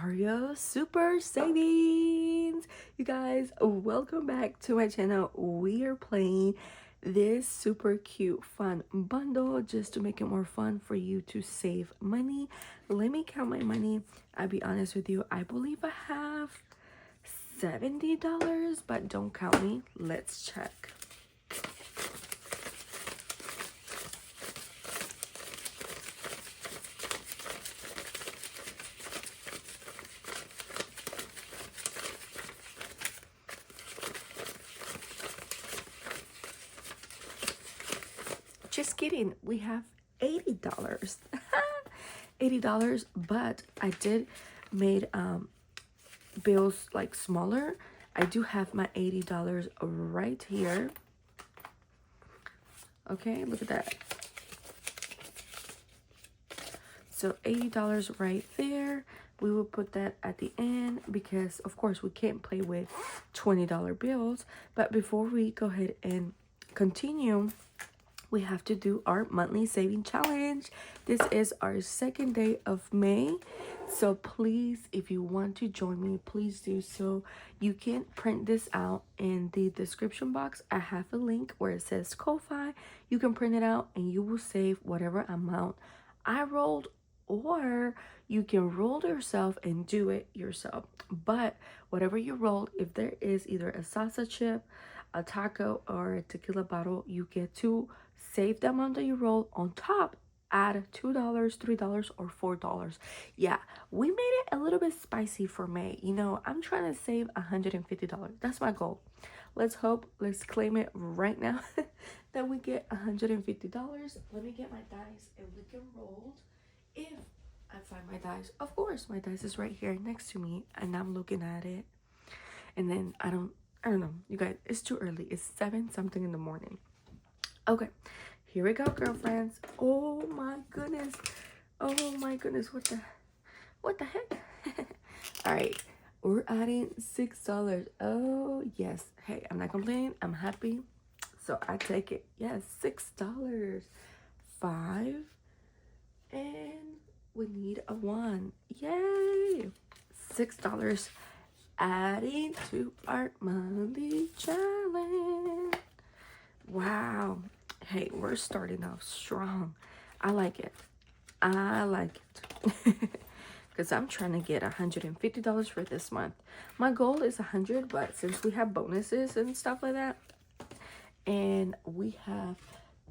Mario Super Savings. You guys, welcome back to my channel. We are playing this super cute fun bundle just to make it more fun for you to save money. Let me count my money. I'll be honest with you, I believe I have $70, but don't count me. Let's check. Just kidding, we have $80. $80, but I did made bills like smaller. I do have my $80 right here. Okay, look at that. So $80 right there. We will put that at the end because of course we can't play with $20 bills. But before we go ahead and continue, we have to do our monthly saving challenge. This is our second day of May. So please, if you want to join me, please do so. You can print this out in the description box. I have a link where it says Ko-Fi. You can print it out and you will save whatever amount I rolled, or you can roll yourself and do it yourself. But whatever you roll, if there is either a salsa chip, a taco, or a tequila bottle, you get to save the amount that you roll on top. Add $2, $3, or $4. Yeah, we made it a little bit spicy for May. You know, I'm trying to save $150. That's my goal. Let's hope, let's claim it right now that we get $150. Let me get my dice and we can roll. If I find my dice, of course, my dice is right here next to me and I'm looking at it. And then I don't know, you guys, it's too early. It's 7 something in the morning. Okay, here we go, girlfriends. Oh my goodness. Oh my goodness. What the heck? All right, we're adding $6. Oh yes. Hey, I'm not complaining. I'm happy. So I take it. Yes, $6. 5. And we need a 1. Yay. $6 adding to our monthly challenge. Wow. Hey, we're starting off strong. I like it. I like it. Because I'm trying to get $150 for this month. My goal is 100, but since we have bonuses and stuff like that, and we have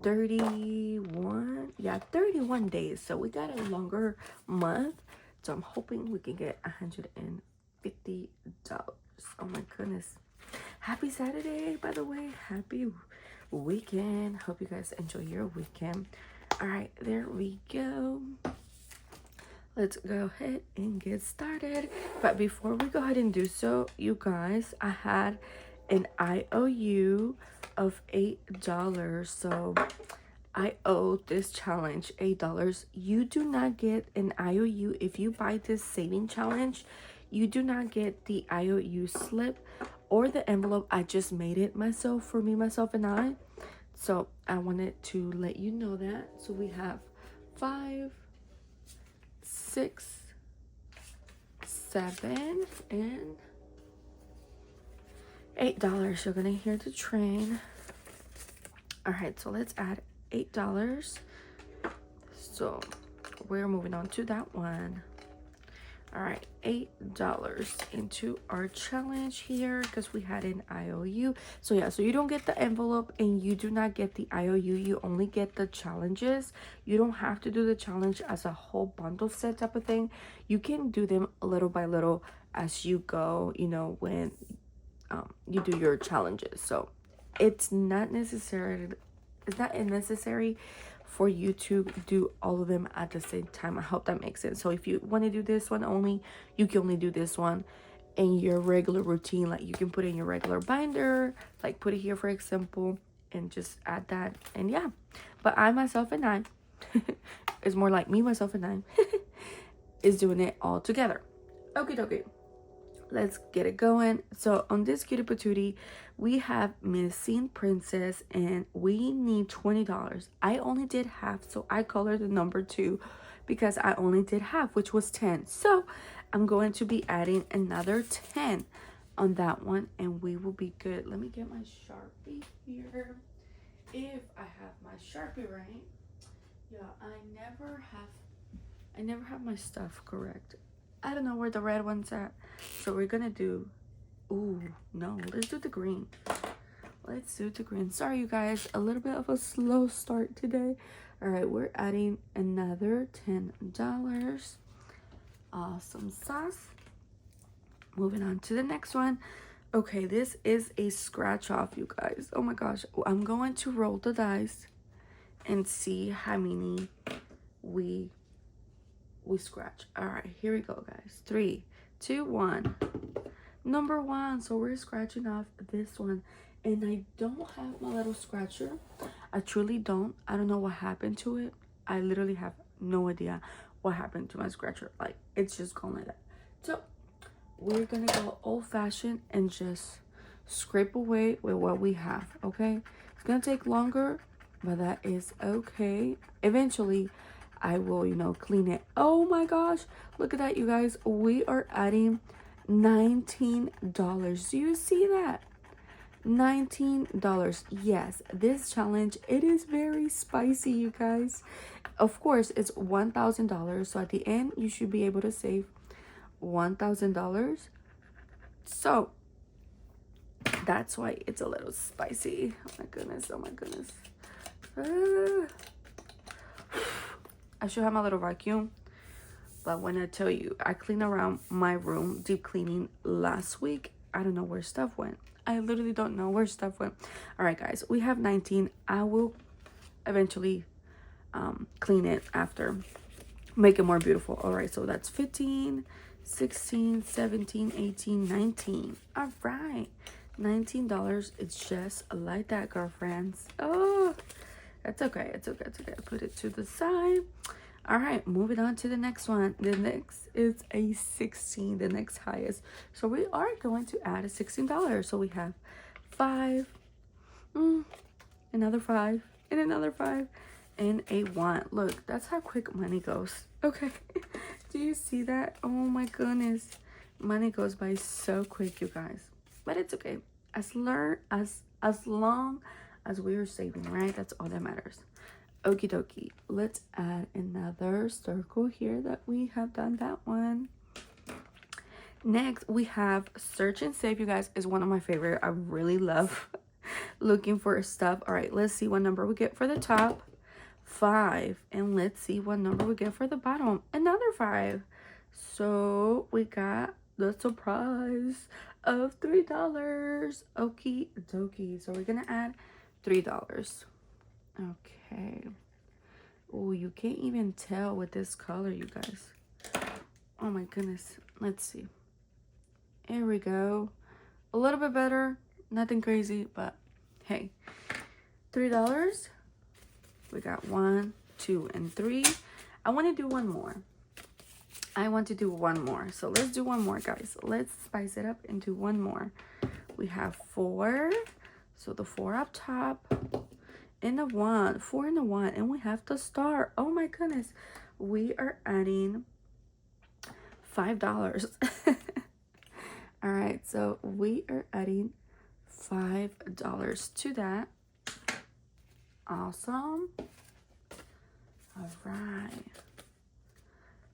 31 days, so we got a longer month. So I'm hoping we can get $150. Oh my goodness. Happy Saturday, by the way. Happy weekend. Hope you guys enjoy your weekend. All right, there we go. Let's go ahead and get started. But before we go ahead and do so, you guys, I had an IOU of $8. So I owe this challenge $8. You do not get an IOU if you buy this saving challenge. You do not get the IOU slip or the envelope. I just made it myself, for me, myself, and I. So I wanted to let you know that. So we have 5, 6, 7, and $8. You're gonna hear the train. All right, so let's add $8. So we're moving on to that one. All right, $8 into our challenge here because we had an IOU. So yeah, so you don't get the envelope and you do not get the IOU. You only get the challenges. You don't have to do the challenge as a whole bundle set type of thing. You can do them little by little as you go, you know, when you do your challenges. So it's not necessary for you to do all of them at the same time. I hope that makes sense. So if you want to do this one only, you can only do this one in your regular routine. Like you can put in your regular binder, like put it here for example, and just add that. And yeah, but I, myself, and I it's more like me, myself, and I is doing it all together. Okay, let's get it going. So on this cutie patootie, we have Missing Princess and we need $20. I only did half, so I colored the number 2 because I only did half, which was 10. So I'm going to be adding another 10 on that one, and we will be good. Let me get my Sharpie here. If I have my Sharpie right. Yeah, I never have my stuff correct. I don't know where the red one's at. So we're gonna do, ooh, no, let's do the green. Let's do the green. Sorry, you guys, a little bit of a slow start today. All right, we're adding another $10. Awesome sauce. Moving on to the next one. Okay, this is a scratch off, you guys. Oh my gosh, I'm going to roll the dice and see how many we scratch. All right, here we go, guys. 3, 2, 1. Number 1. So we're scratching off this one, and I don't have my little scratcher. I truly don't. I don't know what happened to it. I literally have no idea what happened to my scratcher. Like, it's just gone like that. So we're gonna go old-fashioned and just scrape away with what we have. Okay, it's gonna take longer, but that is okay. Eventually I will, you know, clean it. Oh my gosh, look at that, you guys. We are adding $19. Do you see that? $19. Yes, this challenge, it is very spicy, you guys. Of course, it's $1,000, so at the end you should be able to save $1,000. So that's why it's a little spicy. Oh my goodness, oh my goodness. I should have my little vacuum, but when I tell you I cleaned around my room, deep cleaning last week, I don't know where stuff went. I literally don't know where stuff went. All right, guys, we have 19. I will eventually clean it after, make it more beautiful. All right, so that's 15, 16, 17, 18, 19. All right, $19. It's just like that, girlfriends. Oh, that's okay. It's okay. It's okay. Put it to the side. All right, moving on to the next one. The next is a 16, the next highest. So we are going to add a $16. So we have 5, another 5, and another 5, and a 1. Look, that's how quick money goes. Okay, do you see that? Oh my goodness, money goes by so quick, you guys. But it's okay. As long as we are saving, right? That's all that matters. Okie dokie. Let's add another circle here that we have done that one. Next, we have search and save, you guys, is one of my favorite. I really love looking for stuff. All right, let's see what number we get for the top. 5. And let's see what number we get for the bottom. Another 5. So we got the surprise of $3. Okie dokie. So we're gonna add $3. Okay. Oh, you can't even tell with this color, you guys. Oh my goodness. Let's see. Here we go. A little bit better. Nothing crazy, but hey. $3. We got 1, 2, and 3. I want to do one more. So let's do one more, guys. Let's spice it up and do one more. We have 4. So the 4 up top. And the 1. 4 and the 1. And we have the star. Oh my goodness. We are adding $5. All right. So we are adding $5 to that. Awesome. All right.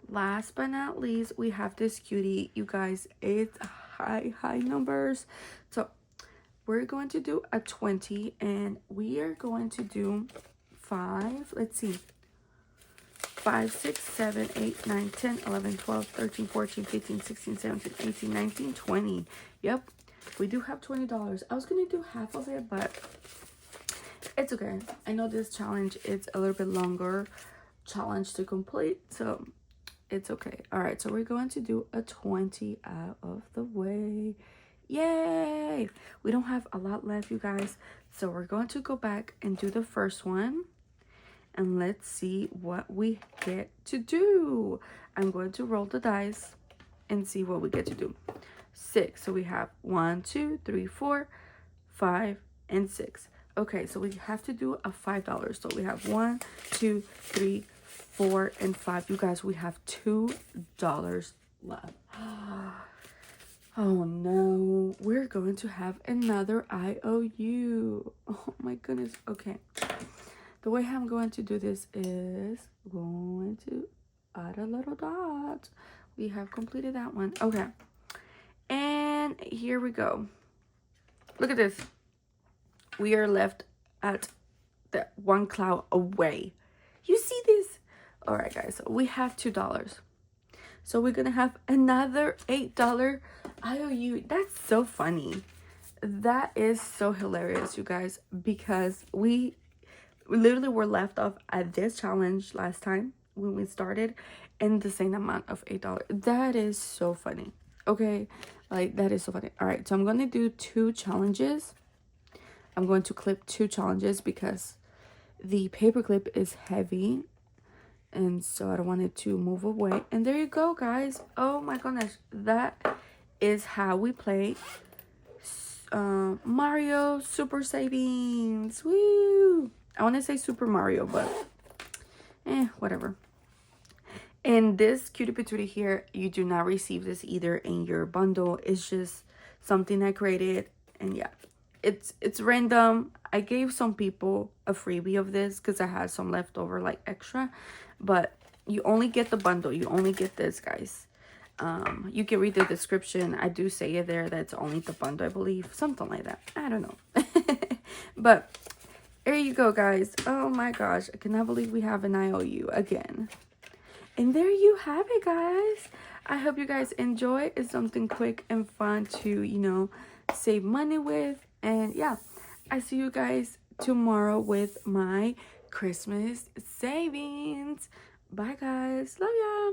Last but not least, we have this cutie. You guys, it's high numbers. So we're going to do a 20, and we are going to do 5. Let's see. 5, 6, 7, 8, 9, 10, 11, 12, 13, 14, 15, 16, 17, 18, 19, 20. Yep. We do have $20. I was going to do half of it, but it's okay. I know this challenge is a little bit longer challenge to complete, so it's okay. All right, so we're going to do a 20 out of the way. Yay! We don't have a lot left, you guys, so we're going to go back and do the first one, and let's see what we get to do. I'm going to roll the dice and see what we get to do. 6. So we have 1, 2, 3, 4, 5, and 6. Okay, so we have to do a $5. So we have 1, 2, 3, 4, and 5. You guys, we have $2 left. Oh no, we're going to have another IOU. Oh my goodness. Okay, the way I'm going to do this is going to add a little dot. We have completed that one. Okay, and here we go. Look at this. We are left at the one cloud away. You see this? All right, guys, so we have $2. So we're gonna have another $8 IOU. That's so funny. That is so hilarious, you guys, because we literally were left off at this challenge last time when we started and the same amount of $8. That is so funny. Okay, like that is so funny. All right, so I'm gonna do 2 challenges. I'm going to clip 2 challenges because the paper clip is heavy, and so I don't want it to move away. And there you go, guys. Oh my goodness, that is how we play Mario Super Savings. Woo! I want to say Super Mario, but whatever. And this cutie patootie here, you do not receive this either in your bundle. It's just something I created, and yeah, it's random. I gave some people a freebie of this because I had some leftover, like extra, but you only get the bundle. You only get this, guys. You can read the description. I do say it there that's only the bundle, I believe, something like that. I don't know. But there you go, guys. Oh my gosh, I cannot believe we have an IOU again. And there you have it, guys. I hope you guys enjoy. It's something quick and fun to, you know, save money with. And yeah, I see you guys tomorrow with my Christmas savings. Bye, guys. Love ya.